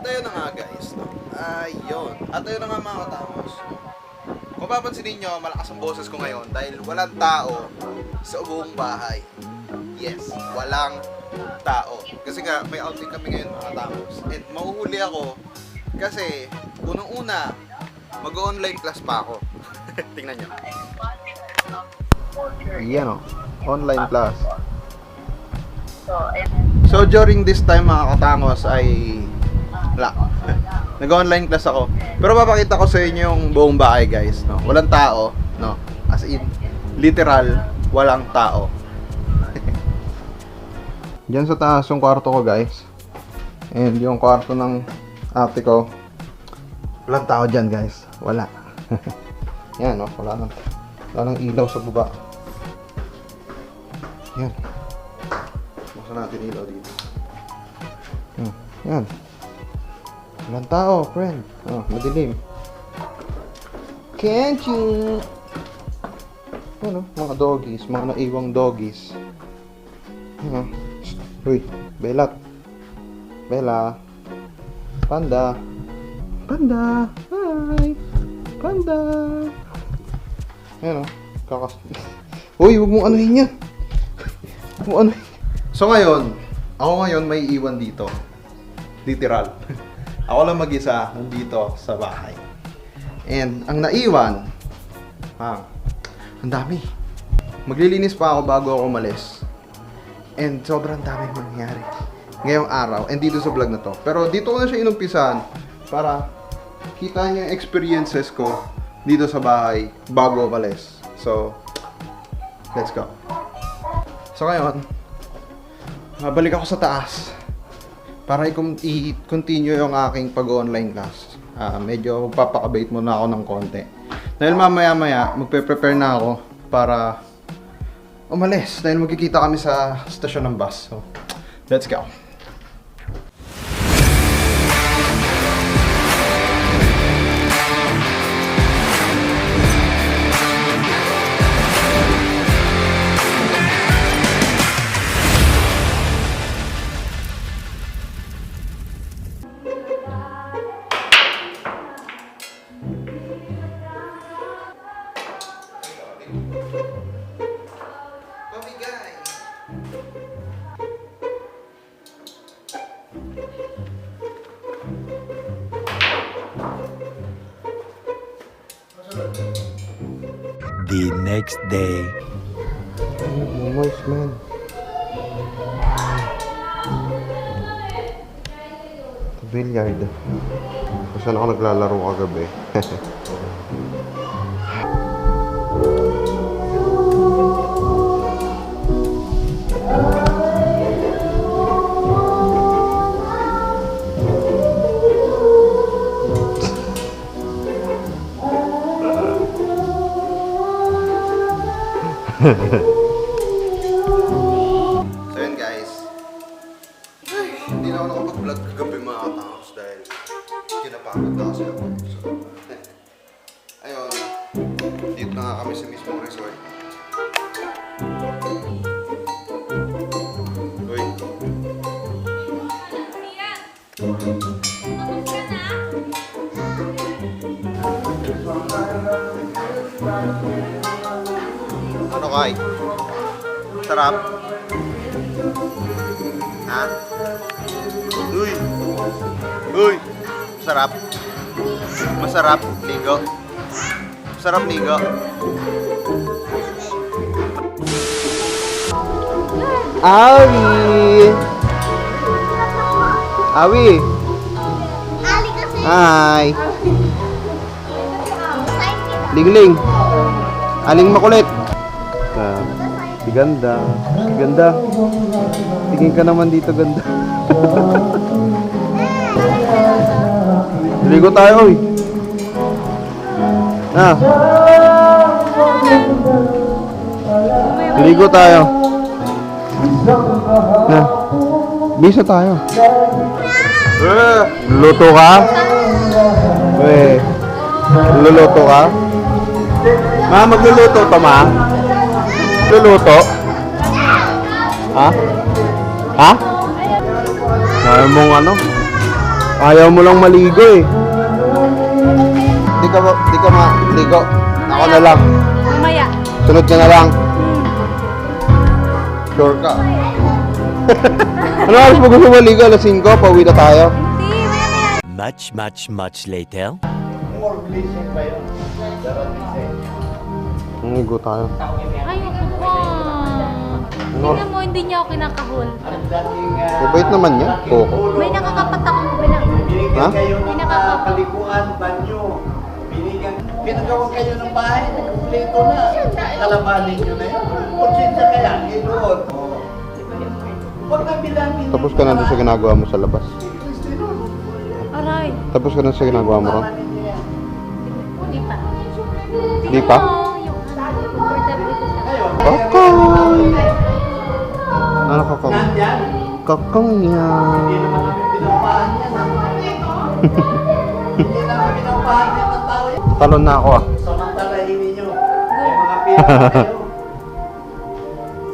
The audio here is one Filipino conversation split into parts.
ayun na nga guys, no? Ayun. At ayun na nga mga katamos, no? Kung papansin ninyo, malakas ang boses ko ngayon dahil walang tao sa buong bahay. Yes, walang tao. Kasi nga, may outing kami ngayon mga katamos. And mahuhuli ako kasi unang-una, mag-online class pa ako. Tingnan nyo. Ayan o, online class. So during this time mga katangos ay wala. Nag-online class ako. Pero papakita ko sa inyo yung buong bahay guys, no. Walang tao, no. As in literal walang tao. Diyan sa taas yung kwarto ko guys. And yung kwarto ng ate ko. Walang tao diyan guys. Wala. Yan, no. Wala nang ilaw sa baba. Yan. Buksan natin ilaw dito. Yan. Walang tao, friend. Oh, madilim. Can't you? Ano, mga doggies, mga naiwang doggies. Ano? Uy, Belat. Bella. Panda. Panda. Hi. Panda. Ayan o. Kakas... Uy, huwag mong anuhin yan. Huwag mong anuhin. So ngayon, ako ngayon may iwan dito. Literal. Ako lang mag-isa nandito sa bahay. And ang naiwan, ang dami. Maglilinis pa ako bago ako umalis. And sobrang daming mangyayari ngayong araw and dito sa vlog na to. Pero dito ko na siya inumpisahan para kita niyo yung experiences ko dito sa bahay bago umalis. So, let's go. So ngayon, balik ako sa taas para i-continue yung aking pag-online class. Medyo magpapakabait muna ako ng konti. Dahil mamaya-maya, magpe-prepare na ako para umalis. Dahil magkikita kami sa stasyon ng bus. So, let's go. The next day. Nice man. Billiard. Kung saan ako naglalaro kagabi. So yun guys, hindi na ako nakapag-vlog kagabi mga katangos dahil kinapagod na kasi ako. So, ayun, dito na nga kami sa mismong resort. Uy. Ano kay? Sarap? Ha? Uy! Uy! Sarap? Masarap? Ligo? Masarap ligo? Awi! Awi! Ali kasi. Hi! Lingling! Aling makulit! Si ganda. Si ganda. Tingin ka naman dito, ganda. Ligo tayo, oy. Ligo tayo. Bisa tayo. Luluto ka? Luluto ka? Ma, magluluto to, ma? Luluto? Ha? Ha? Ayaw mong ano? Ayaw mo lang maligo eh. Di ka maligo. Ako na lang. Mamaya. Sunod ka na lang. Sure ka. Ano oras mo gusto maligo? Alas 5, pauwi na tayo. Hindi, maya. Much later. Maligo tayo. Ayoko pa. Tingnan mo, hindi niya ako kinakahol. Mabait naman yan. Coco. May nakakapat akong bilang. Ha? May nakakapat. Paliguan, banyo. Pinagawa kayo ng bahay, kumpleto na. Kalabanin nyo na yun. Konsensya kaya, doon. Huwag na bilangin. Tapos ka na doon sa ginagawa mo sa labas. Aray. Tapos ka na sa ginagawa mo ron. Hindi pa. Di pa? Tingnan mo, yung comfortable ko sa Kakang! Ano kakang? Nandyan. Kakang yan. Hindi naman namin pinapahan yan. Hindi namin pinapahan yan ng tao yan. Talon na ako ah. Samantalahin ninyo. May mga pira na kayo.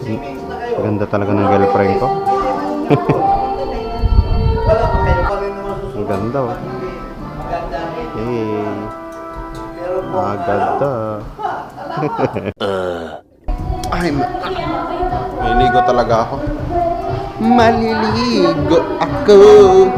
Singings na kayo. Ganda talaga ng girlfriend ko. Wala pa kayo pa rin naman susunod. Ang ganda oh. Maganda ang ito. Hey. Pero kung Maganda. Ay, maliligo talaga ako. Maliligo ako.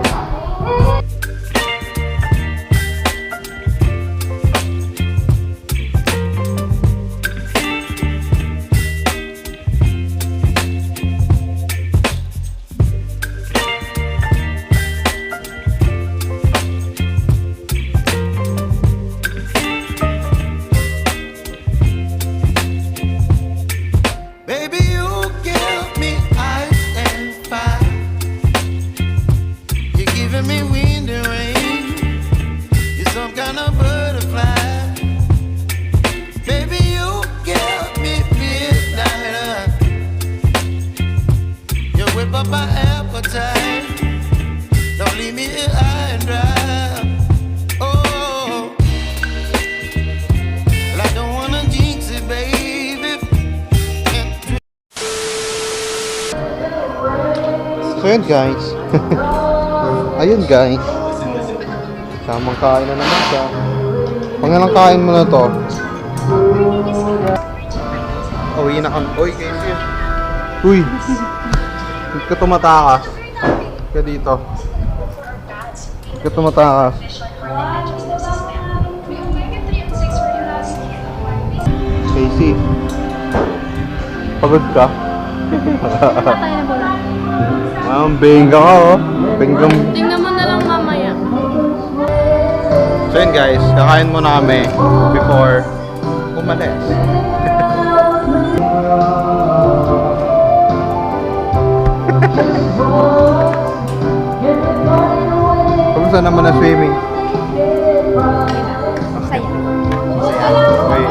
Baby, you give me ice and fire. You're giving me wind and rain. You're some kind of butterfly. Baby, you give me midnight. You whip up my appetite. Don't leave me here high and dry. Oh, well, I don't wanna jinx it, baby. So yun guys. Ayun guys. Samang kain na naman siya. Pangalang kain mo na to. Uwi na kami. Uy, guys yun. Uy. Huwag ka tumatakas. Huwag ka dito. Huwag ka tumatakas. Casey. Pagod ka? Patay na bola. Benga ka oh. Bengang. Tingnan mo na lang mamaya. So yun guys, kakain muna kami before umalis. Kamusta naman na swimming? Masaya. Okay.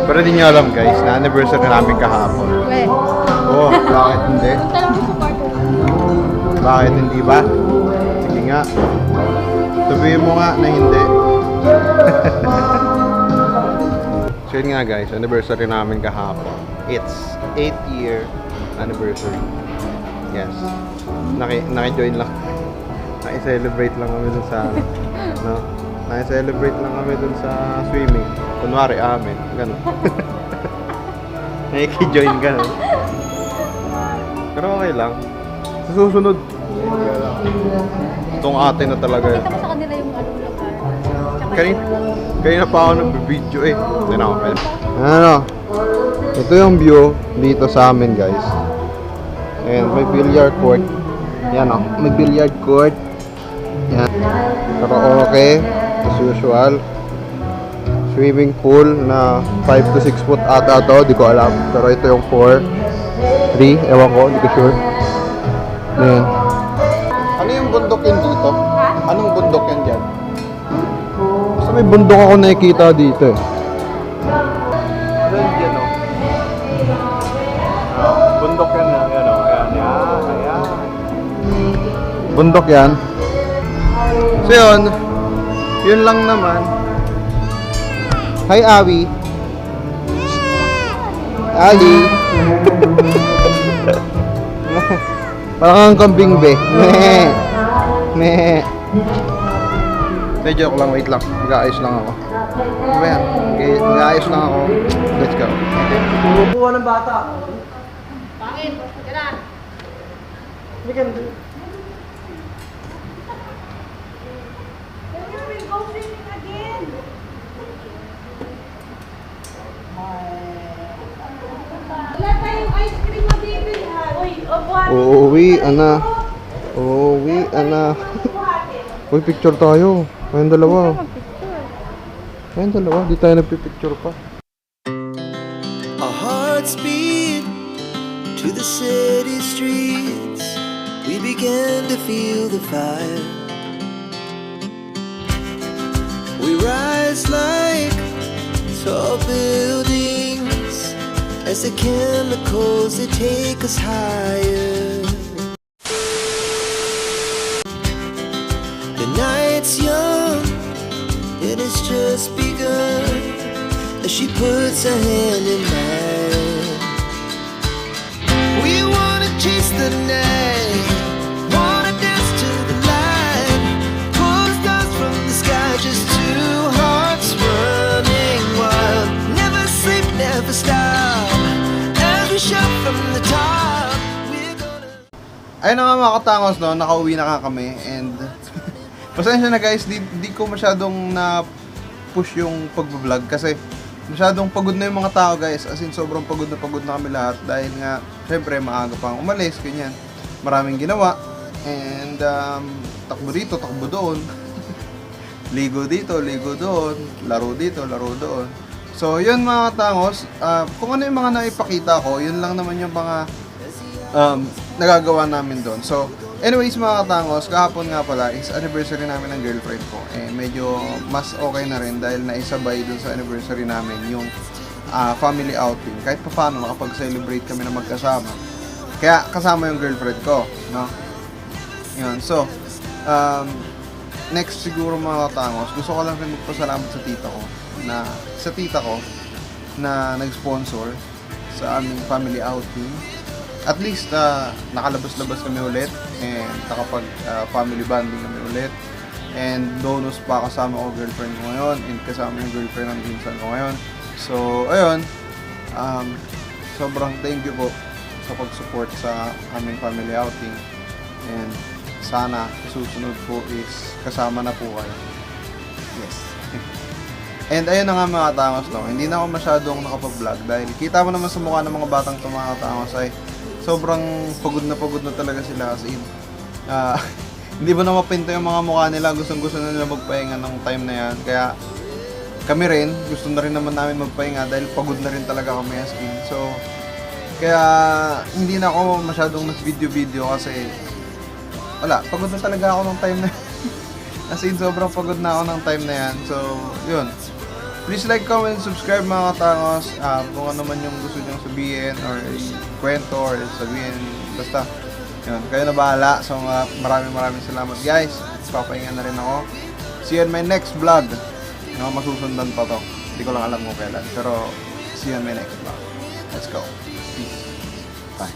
Pero di nyo alam guys, na anniversary namin kahapon. Weh. Oh, bakit hindi? Punta lang sa kwarto. Bakit hindi ba? Sige nga. Sabihin mo nga na hindi. So yun nga guys, anniversary namin kahapon. It's 8th year anniversary. Yes. Naki-join lang. Naki-celebrate lang kami dun sa no? Naki-celebrate lang kami dun sa swimming. Kunwari amin, ganun. Naki-join ka no? Pero okay lang. Sa susunod. Itong ate na talaga yun. Kita mo sa kanila yung anong lugar. Tsaka Kanina pa ako nag-video eh. Hindi na ako pwede. Ano? Ito yung view dito sa amin guys. And may billiard court. Yan o. May billiard court. Yan. Pero okay. As usual. Swimming pool na 5 to 6 foot ata to. Di ko alam. Pero ito yung 4. 3. Ewan ko. Di ko sure. Ayan. Ano yung bundok yun dito? Anong bundok yan dyan? Basta may bundok ako nakikita dito eh. Ayan dyan o. Bundok yan na. Ayan o. Ayan. Bundok yan. So yun. Yun lang naman. Hi Awi. Ali. Parang kang kambing be. Meh. Hindi, joke lang. Wait lang. Mag-aayos lang ako. Ano ba yan? Okay, mag-aayos lang ako. Let's go. Kumukuha ng bata. Pangit, ganun. Hindi ka Wala tayong ice cream na bibilhan. Uy, obuhan. Uuwi, ana. Uuwi, ana. Uy, picture tayo. Kayong dalawa. Kayong dalawa. Di tayo nagpipicture pa. Our hearts beat to the city streets. We began to feel the fire. We rise like tall buildings as the chemicals they take us higher. The night's young, it has just begun as she puts her hand in mine. We wanna chase the night, wanna dance to the light, pull the stars from the sky, just two hearts running wild. Never sleep, never stop, as we shout from the top. We're gonna... Ayun na nga mga katangos, no? Nakauwi na nga kami and pasensya na guys, di ko masyadong na-push yung pag-vlog kasi masyadong pagod na yung mga tao guys, as in sobrang pagod na kami lahat dahil nga syempre maaga pang umalis, ganyan, maraming ginawa and takbo dito, takbo doon ligo dito, ligo doon, laro dito, laro doon. So yun mga tangos, kung ano yung mga naipakita ko, yun lang naman yung mga nagagawa namin doon. So anyways mga katangos, kahapon nga pala is anniversary namin ng girlfriend ko. Eh medyo mas okay na rin dahil naisabay dun sa anniversary namin yung family outing. Kahit pa paano nakapag-celebrate kami na magkasama. Kaya kasama yung girlfriend ko, no? Yun. So, next siguro mga katangos, gusto ko lang rin magpasalamat sa tita ko na nag-sponsor sa aming family outing. At least nakalabas-labas kami ulit and nakapag family bonding kami ulit and bonus pa kasama ko girlfriend ko ngayon and kasama yung girlfriend ng pinsan ko ngayon. So ayun, sobrang thank you po sa pag-support sa aming family outing and sana susunod po is kasama na po kayo. Yes. And ayun na nga mga katangos, no? Hindi na ako masyadong nakapag-vlog dahil kita mo naman sa mukha ng mga batang to mga katangos ay sobrang pagod na talaga sila as in. Hindi ba na mapinto yung mga mukha nila, gustong-gusto na nila magpahinga ng time na yan. Kaya kami rin, gusto na rin naman namin magpahinga dahil pagod na rin talaga kami as in. So, kaya hindi na ako masyadong nag-video kasi wala, pagod na talaga ako ng time na as in, sobrang pagod na ako ng time na yan. So, yun. Please like, comment, subscribe mga katangos. Kung ano man yung gusto nyong sabihin or kwento or sabihin, basta yun, kayo na bahala. So maraming salamat guys. Papahinga na rin ako. See you in my next vlog. Masusundan pa to. Hindi ko lang alam kung kailan. Pero see you in my next vlog. Let's go. Peace. Bye.